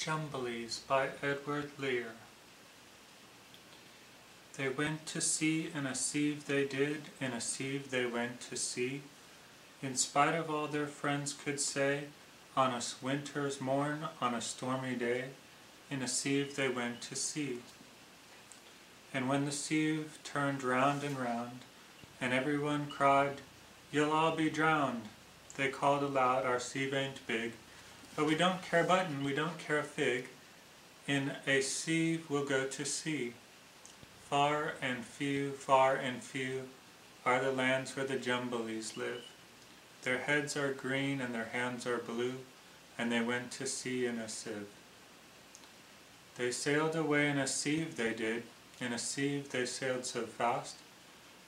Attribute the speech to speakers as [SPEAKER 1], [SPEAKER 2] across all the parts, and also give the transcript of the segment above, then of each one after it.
[SPEAKER 1] Jumbilies by Edward Lear. They went to sea in a sieve they did, in a sieve they went to sea, in spite of all their friends could say, on a winter's morn, on a stormy day, in a sieve they went to sea. And when the sieve turned round and round, and everyone cried, "You'll all be drowned," they called aloud, "Our sieve ain't big, but we don't care a button, we don't care a fig, in a sieve we'll go to sea. Far and few are the lands where the Jumbilies live. Their heads are green and their hands are blue, and they went to sea in a sieve." They sailed away in a sieve they did, in a sieve they sailed so fast,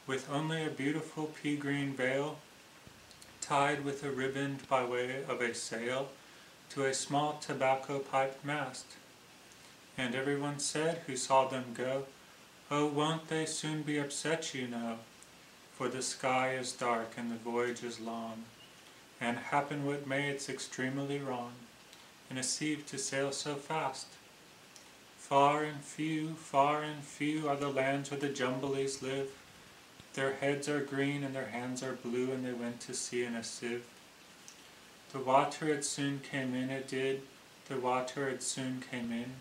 [SPEAKER 1] with only a beautiful pea-green veil, tied with a riband by way of a sail, to a small tobacco pipe mast. And everyone said, who saw them go, "Oh, won't they soon be upset, you know, for the sky is dark and the voyage is long, and happen what may, it's extremely wrong, in a sieve to sail so fast. Far and few are the lands where the Jumbilies live. Their heads are green and their hands are blue, and they went to sea in a sieve. The water it soon came in, it did, the water it soon came in.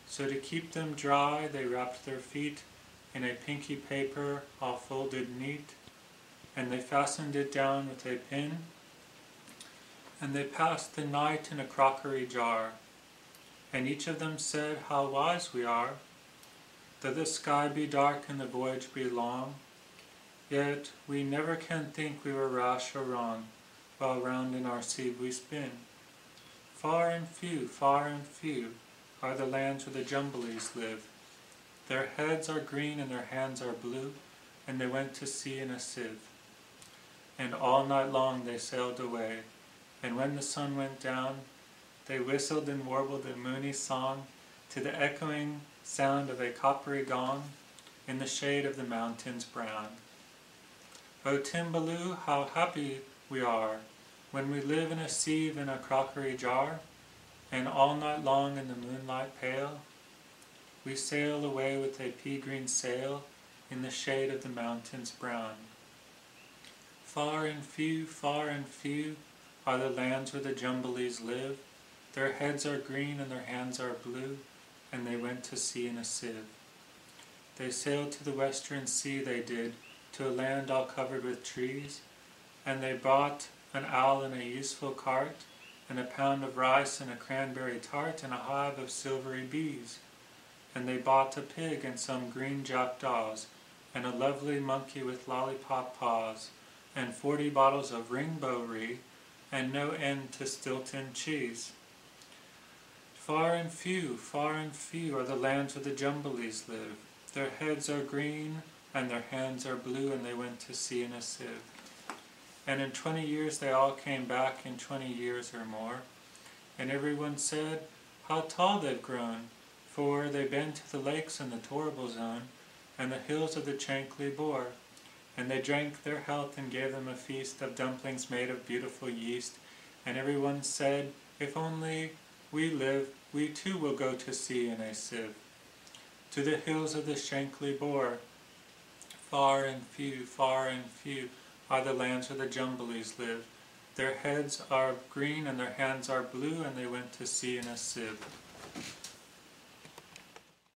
[SPEAKER 1] So to keep them dry, they wrapped their feet in a pinky paper all folded neat, and they fastened it down with a pin, and they passed the night in a crockery jar. And each of them said, "How wise we are! Though the sky be dark and the voyage be long, yet we never can think we were rash or wrong, while round in our sieve we spin. Far and few are the lands where the Jumbilies live. Their heads are green and their hands are blue, and they went to sea in a sieve." And all night long they sailed away, and when the sun went down, they whistled and warbled a moony song to the echoing sound of a coppery gong in the shade of the mountains brown. "O Timbaloo, how happy we are when we live in a sieve in a crockery jar, and all night long in the moonlight pale we sail away with a pea-green sail in the shade of the mountains brown. Far and few are the lands where the Jumbilies live. Their heads are green and their hands are blue, and they went to sea in a sieve. They sailed to the western sea, they did, to a land all covered with trees, and they bought an owl in a useful cart, and a pound of rice and a cranberry tart, and a hive of silvery bees. And they bought a pig and some green jackdaws, and a lovely monkey with lollipop paws, and 40 bottles of ringbow-ree, and no end to Stilton cheese. Far and few are the lands where the Jumbilies live. Their heads are green and their hands are blue, and they went to sea in a sieve. And in 20 years they all came back, in 20 years or more, and everyone said, 'How tall they've grown, for they've been to the lakes in the torrible zone, and the hills of the Chankly Bore.' And they drank their health and gave them a feast of dumplings made of beautiful yeast, and everyone said, 'If only we live, we too will go to sea in a sieve, to the hills of the Chankly Bore.' Far and few are the lands where the Jumbilies live. Their heads are green and their hands are blue, and they went to sea in a sieve."